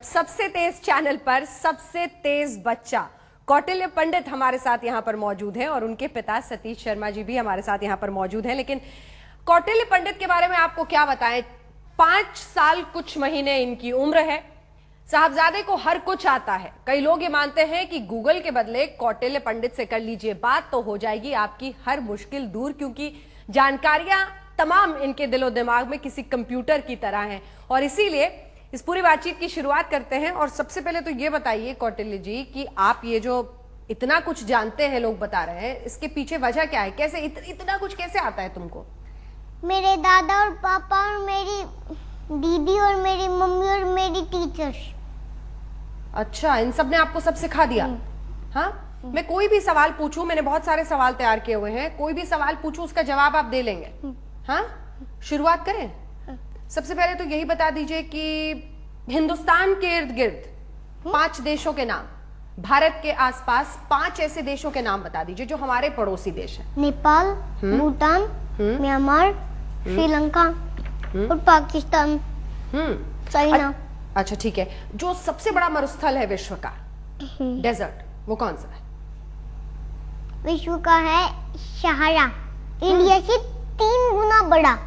सबसे तेज चैनल पर सबसे तेज बच्चा कौटिल्य पंडित हमारे साथ यहां पर मौजूद हैं और उनके पिता सतीश शर्मा जी भी हमारे साथ यहां पर मौजूद हैं। लेकिन कौटिल्य पंडित के बारे में आपको क्या बताएं, 5 साल कुछ महीने इनकी उम्र है। साहबजादे को हर कुछ आता है। कई लोग ये मानते हैं कि गूगल के बदले कौटिल्य पंडित से कर लीजिए बात तो हो जाएगी आपकी हर मुश्किल दूर, क्योंकि जानकारियां तमाम इनके दिलो दिमाग में किसी कंप्यूटर की तरह हैं। और इसीलिए इस पूरी बातचीत की शुरुआत करते हैं। और सबसे पहले तो ये बताइए कौटिल्य जी कि आप ये जो इतना कुछ जानते हैं, लोग बता रहे हैं, इसके पीछे वजह क्या है? कैसे इतना कुछ कैसे आता है तुमको? मेरे दादा और पापा और मेरी दीदी और मेरी मम्मी और मेरी टीचर्स। अच्छा, इन सब ने आपको सब सिखा दिया? हाँ, मैं कोई भी सवाल पूछूं, मैंने बहुत सारे सवाल तैयार किए हुए हैं, कोई भी सवाल पूछूं उसका जवाब आप दे लेंगे? हाँ, शुरुआत करें। सबसे पहले तो यही बता दीजिए कि हिंदुस्तान के इर्द गिर्द 5 देशों के नाम, भारत के आसपास 5 ऐसे देशों के नाम बता दीजिए जो हमारे पड़ोसी देश हैं। नेपाल, भूटान, म्यांमार, श्रीलंका और पाकिस्तान, चाइना। अच्छा ठीक है, जो सबसे बड़ा मरुस्थल है विश्व का, डेजर्ट, वो कौन सा है? विश्व का है सहारा, इंडिया से 3 गुना बड़ा।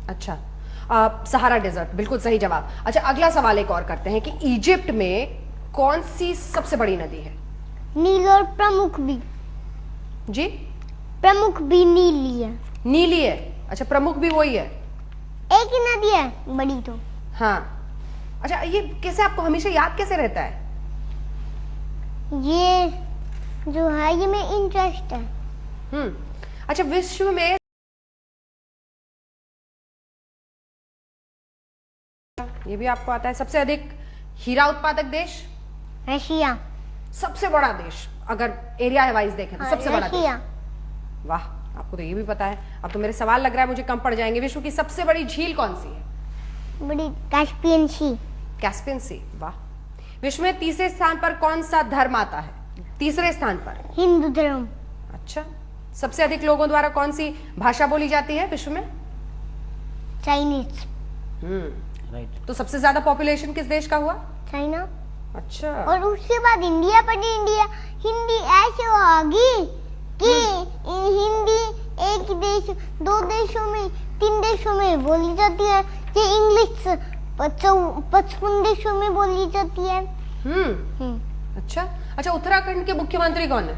अच्छा, सहारा डेजर्ट, बिल्कुल सही जवाब। अच्छा, अगला सवाल एक और करते हैं कि इजिप्ट में कौन सी सबसे बड़ी नदी है? नील और प्रमुख भी। जी, प्रमुख भी नीली है। नीली है? अच्छा, प्रमुख भी वही है? एक ही नदी है बड़ी तो। हाँ, अच्छा, ये कैसे आपको हमेशा याद कैसे रहता है? ये जो है ये मेरा इंटरेस्ट है। अच्छा, विश्व में ये भी आपको आता है, सबसे अधिक हीरा उत्पादक देश? रशिया। सबसे बड़ा देश अगर एरिया वाइज देखें तो सबसे बड़ा देश? वाह, आपको तो ये भी पता है। अब तो मेरे सवाल लग रहा है मुझे कम पड़ जाएंगे। विश्व की सबसे बड़ी झील कौन सी है? बड़ी कैस्पियन सी। कैस्पियन सी, वाह। विश्व में तीसरे स्थान पर कौन सा धर्म आता है? तीसरे स्थान पर हिंदू धर्म। अच्छा, सबसे अधिक लोगों द्वारा कौन सी भाषा बोली जाती है विश्व में? चाइनीज। राइट। तो सबसे ज्यादा पॉपुलेशन किस देश का हुआ? चाइना। अच्छा, और उसके बाद इंडिया। पर इंडिया हिंदी ऐसे होगी कि हिंदी एक देश, 2 देशों में, 3 देशों में बोली जाती है। ये इंग्लिश 55 देशों में बोली जाती है। अच्छा अच्छा, उत्तराखंड के मुख्यमंत्री कौन है?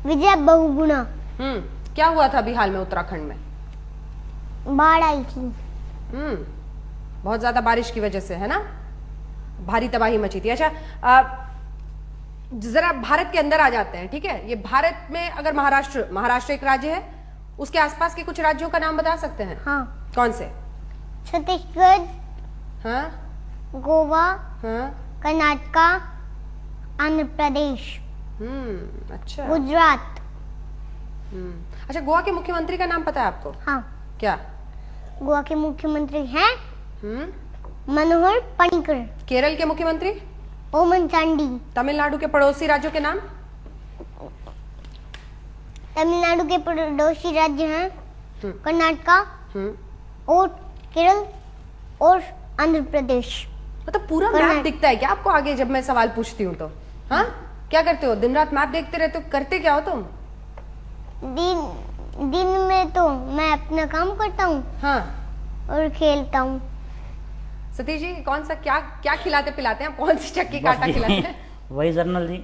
विजय बहुगुणा। क्या हुआ था अभी हाल में उत्तराखंड में? बाढ़ आई थी। बहुत ज्यादा बारिश की वजह से, है ना? भारी तबाही मची थी। अच्छा, जरा भारत के अंदर आ जाते हैं, ठीक है? ये भारत में अगर महाराष्ट्र एक राज्य है, उसके आसपास के कुछ राज्यों का नाम बता सकते हैं? हाँ। कौन से? छत्तीसगढ़, हाँ, गोवा, हाँ, कर्नाटका, आंध्र प्रदेश, अच्छा, गुजरात। अच्छा, गोवा के मुख्यमंत्री का नाम पता है आपको? हाँ। क्या? गोवा के मुख्यमंत्री हैं मनोहर पर्रिकर। केरल के मुख्यमंत्री? ओमन चांडी। तमिलनाडु के पड़ोसी राज्यों के नाम? तमिलनाडु के पड़ोसी राज्य हैं कर्नाटका और केरल और आंध्र प्रदेश। मतलब पूरा मैप दिखता है क्या आपको आगे जब मैं सवाल पूछती हूँ तो? हाँ, क्या करते हो? दिन रात मैप देखते रहते हो? करते क्या हो तुम? दिन में तो मैं अपना काम करता हूँ। हाँ, और खेलता हूँ। सतीश जी, कौन सा क्या खिलाते पिलाते हैं? कौन सी चक्की काटा खिलाते हैं? वही जर्नल जी।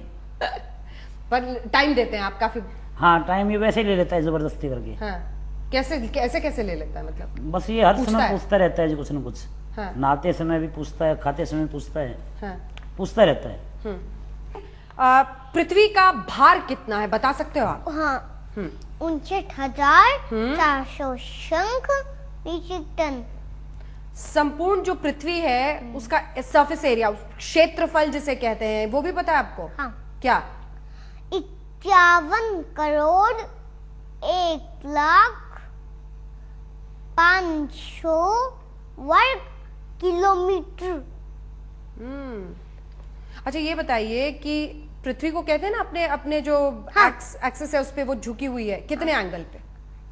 पर टाइम देते हैं आप काफी? हाँ, टाइम ये वैसे ही ले लेता है जबरदस्ती करके। हाँ, कैसे ले लेता है मतलब? बस ये हर समय पूछता रहता है जी कुछ न कुछ। हाँ। नहाते समय भी पूछता है, खाते समय पूछता है। हाँ। पूछता रहता है। पृथ्वी का भार कितना है बता सकते हो आप? हाँ, 59,400 शंख मीट्रिक टन। संपूर्ण जो पृथ्वी है उसका सरफेस एरिया, क्षेत्रफल जिसे कहते हैं, वो भी पता है आपको? हाँ। क्या? 51 करोड़ 1,05,000 वर्ग किलोमीटर। अच्छा, ये बताइए कि पृथ्वी को कहते हैं ना अपने जो एक्सिस है उस पे वो झुकी हुई है, कितने एंगल पे?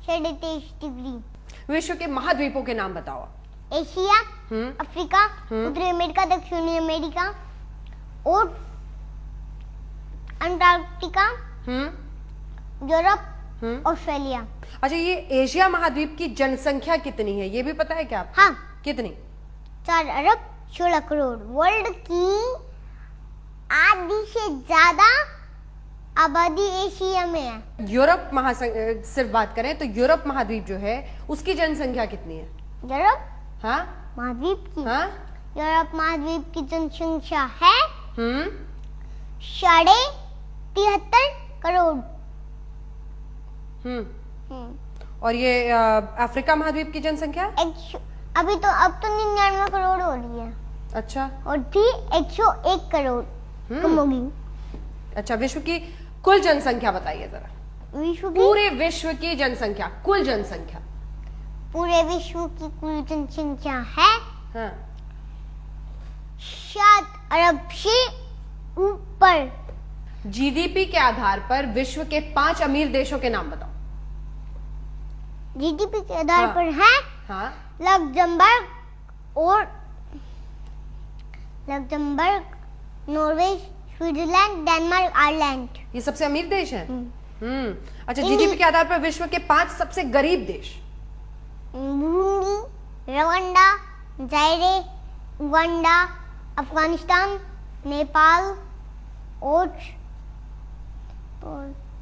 23.5 डिग्री। विश्व के महाद्वीपों के नाम बताओ। एशिया, अफ्रीका, उत्तरी अमेरिका, दक्षिणी अमेरिका और अंटार्कटिका, यूरोप, ऑस्ट्रेलिया। अच्छा, ये एशिया महाद्वीप की जनसंख्या कितनी है, ये भी पता है क्या आपको? हाँ, कितनी? 4 अरब 16 करोड़। वर्ल्ड की आधी से ज्यादा आबादी एशिया में है। यूरोप सिर्फ बात करें तो यूरोप महाद्वीप जो है उसकी जनसंख्या कितनी है? यूरोप हाँ महाद्वीप की हाँ यूरोप महाद्वीप की जनसंख्या है 73.5 करोड़। और ये अफ्रीका महाद्वीप की जनसंख्या? अब तो 99 करोड़ हो रही है। अच्छा, और थी 101 करोड़ कम होगी। अच्छा, विश्व की कुल जनसंख्या बताइए जरा। विश्व की पूरे विश्व की जनसंख्या, कुल जनसंख्या। पूरे विश्व की कुल जनसंख्या है हाँ 7 अरब से ऊपर। जीडीपी के आधार पर विश्व के 5 अमीर देशों के नाम बताओ। जीडीपी के आधार हाँ। पर है हाँ Luxembourg, Norway, Switzerland, Denmark, Ireland. ये सबसे अमीर देश हैं। अच्छा, जीडीपी के आधार पर विश्व के 5 सबसे गरीब देश? Burundi, Rwanda, जायरे, Uganda, Afghanistan, Nepal और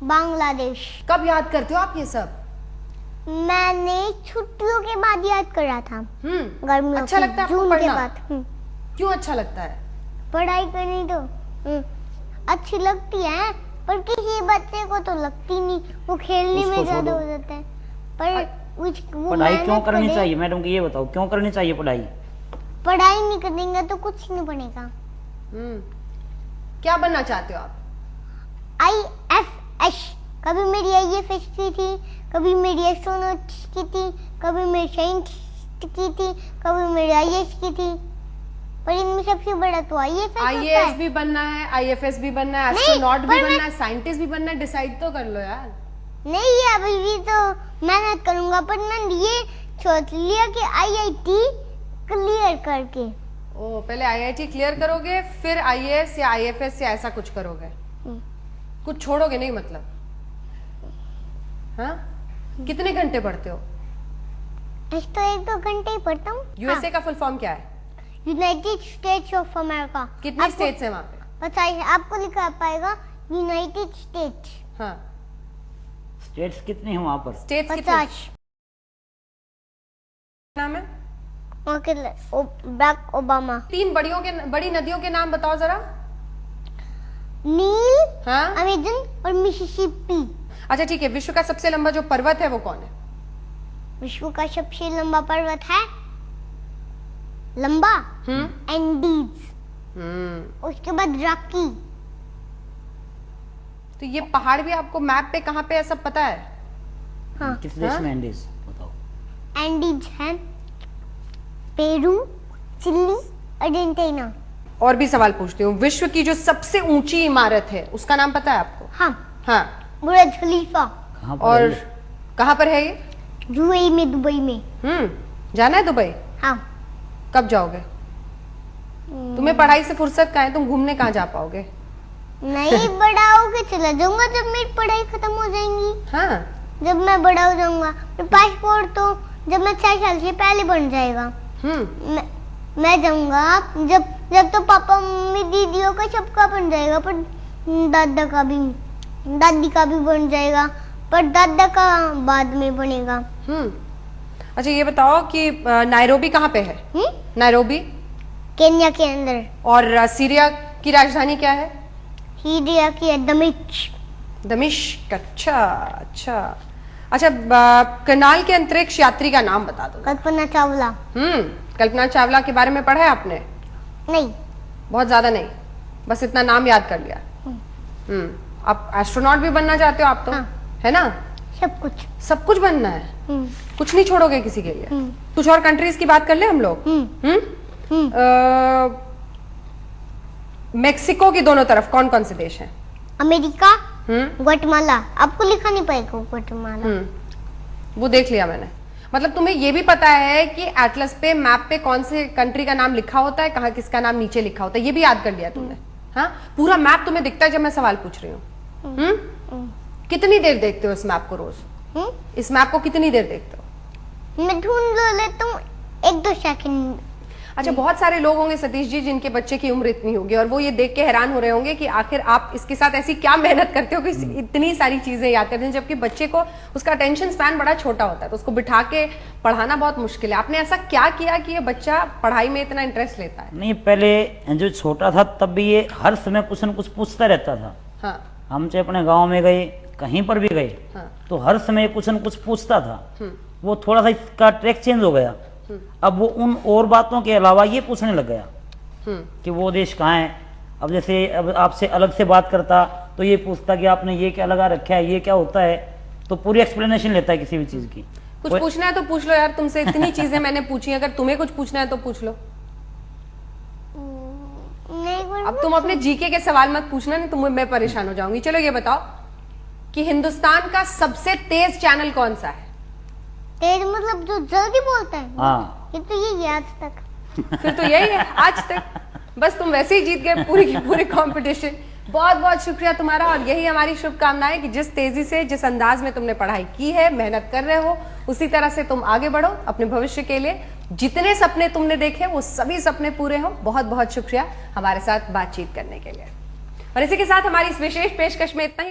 बांग्लादेश। कब याद करते हो आप ये सब? मैंने छुट्टियों के बाद याद करा था। गर्मियों अच्छा की, लगता है आपको जून के पढ़ना? बाद। क्यों अच्छा लगता है? पढ़ाई करनी तो अच्छी लगती है, पर किसी बच्चे को तो लगती नहीं, वो खेलने में ज्यादा हो जाता है। पर पढ़ाई क्यों करनी चाहिए मैडम की, ये बताओ, क्यों करनी चाहिए पढ़ाई? पढ़ाई नहीं करेंगे तो कुछ नहीं बनेगा। क्या बनना चाहते हो आप? IFS। कभी मेरी IFS की थी, कभी मेरी एस्ट्रोनॉट की थी, कभी मेरी साइंटिस्ट की थी, कभी मेरी IAS की थी, पर इनमें सबसे बड़ा तो IAS भी बनना है, IFS भी बनना है, एस्ट्रोनॉट भी बनना है, साइंटिस्ट भी बनना है। डिसाइड तो कर लो यार। नहीं, अभी भी तो मेहनत करूंगा, पर मैंने ये सोच लिया कि IIT क्लियर करके। ओ, पहले IIT क्लियर करोगे, फिर IAS या IFS या ऐसा कुछ करोगे? कुछ छोड़ोगे नहीं मतलब? हाँ, कितने घंटे पढ़ते हो? तो 1-2 घंटे ही पढ़ता हूँ। USA का फुल फॉर्म क्या है? United states of America. कितनी स्टेट्स है वहाँ पे? पता है आपको लिखा पाएगा यूनाइटेड स्टेट्स। हाँ, स्टेट्स कितनी है वहाँ पर? स्टेट्स 50 नाम है? Barack Obama. 3 बड़ी नदियों के नाम बताओ जरा। नील, हाँ, अमेजन और मिसिसिपी। अच्छा ठीक है, विश्व का सबसे लंबा जो पर्वत है वो कौन है? विश्व का सबसे लंबा पर्वत है एंडीज। उसके बाद रॉकी। तो ये पहाड़ भी आपको मैप पे कहाँ पे है सब पता है? हाँ। किस देश में एंडीज बताओ? एंडीज है पेरू, चिली, अर्जेंटीना। और भी सवाल पूछती हूँ, विश्व की जो सबसे ऊंची इमारत है उसका नाम पता है आपको? हाँ, बुर्ज खलीफा। कहाँ पर और है ये? कहाँ पर है ये? दुबई में। जाना है दुबई? हाँ। कब जाओगे? तुम्हें पढ़ाई से फुर्सत कहाँ है, तुम घूमने कहाँ जा पाओगे? नहीं, बड़ा होके चला जाऊंगा जब मेरी पढ़ाई खत्म हो जाएंगी। हाँ, जब मैं बड़ा हो जाऊंगा, पासपोर्ट तो जब मैं 6 साल से पहले बन जाएगा। मैं जाऊंगा जब तो पापा मम्मी दीदियों का सबका बन जाएगा, पर दादी का भी बन जाएगा, पर दादा का बाद में बनेगा। अच्छा ये बताओ कि नायरोबी कहाँ पे है? नायरोबी केन्या के अंदर। और सीरिया की राजधानी क्या है? सीरिया की दमिश्क। अच्छा, करनाल के अंतरिक्ष यात्री का नाम बता दो। कल्पना चावला। कल्पना चावला के बारे में पढ़ा है आपने? नहीं, बहुत ज्यादा नहीं, बस इतना नाम याद कर लिया। आप एस्ट्रोनॉट भी बनना चाहते हो आप तो? हाँ। है ना? सब कुछ बनना है। कुछ नहीं छोड़ोगे किसी के लिए? कुछ और कंट्रीज की बात कर ले हम लोग। मेक्सिको की दोनों तरफ कौन कौन से देश हैं? America, Guatemala. आपको लिखा नहीं पाएगा ग्वाटेमाला। वो देख लिया मैंने। मतलब तुम्हें ये भी पता है कि एटलस पे, मैप पे कौन से कंट्री का नाम लिखा होता है, कहाँ किसका नाम नीचे लिखा होता है, ये भी याद कर लिया तुमने? हाँ, पूरा मैप तुम्हें दिखता है जब मैं सवाल पूछ रही हूँ? कितनी देर देखते हो इस मैप को रोज? इस मैप को कितनी देर देखते हो? मैं ढूंढ लेता हूँ 1-2 सेकंड। अच्छा, बहुत सारे लोग होंगे सतीश जी जिनके बच्चे की उम्र इतनी होगी और वो ये देख के हैरान हो रहे होंगे कि आखिर आप इसके साथ ऐसी क्या मेहनत करते हो कि इतनी सारी चीजें याद करते हैं, जबकि बच्चे को उसका अटेंशन स्पैन बड़ा छोटा होता है, तो उसको बिठा के पढ़ाना बहुत मुश्किल है। आपने ऐसा क्या किया कि ये बच्चा पढ़ाई में इतना इंटरेस्ट लेता है? नहीं, पहले जो छोटा था तब भी ये हर समय कुछ न कुछ पूछता रहता था। हाँ, हम चाहे अपने गाँव में गए, कहीं पर भी गए, हाँ, तो हर समय कुछ न कुछ पूछता था। वो थोड़ा सा इसका ट्रैक चेंज हो गया, अब वो उन और बातों के अलावा ये पूछने लग गया कि वो देश कहाँ है। अब जैसे अब आपसे अलग से बात करता तो ये पूछता कि आपने ये क्या लगा रखा है, ये क्या होता है, तो पूरी एक्सप्लेनेशन लेता है किसी भी चीज की। कुछ पूछना है तो पूछ लो यार, तुमसे इतनी चीजें मैंने पूछी, अगर तुम्हें कुछ पूछना है तो पूछ लो। नहीं, अब तुम अपने जीके के सवाल मत पूछना, नहीं तो मैं परेशान हो जाऊंगी। चलो ये बताओ कि हिंदुस्तान का सबसे तेज चैनल कौन सा है? तेज मतलब जो जल्दी बोलता है? हाँ, ये तो यही है आज तक। फिर तो यही है आज तक, बस तुम वैसे ही जीत गए पूरी की पूरी कंपटीशन। बहुत बहुत शुक्रिया तुम्हारा, और यही हमारी शुभकामनाएं कि जिस तेजी से, जिस अंदाज में तुमने पढ़ाई की है, मेहनत कर रहे हो, उसी तरह से तुम आगे बढ़ो अपने भविष्य के लिए। जितने सपने तुमने देखे वो सभी सपने पूरे हो। बहुत बहुत शुक्रिया हमारे साथ बातचीत करने के लिए। और इसी के साथ हमारी इस विशेष पेशकश में इतना ही।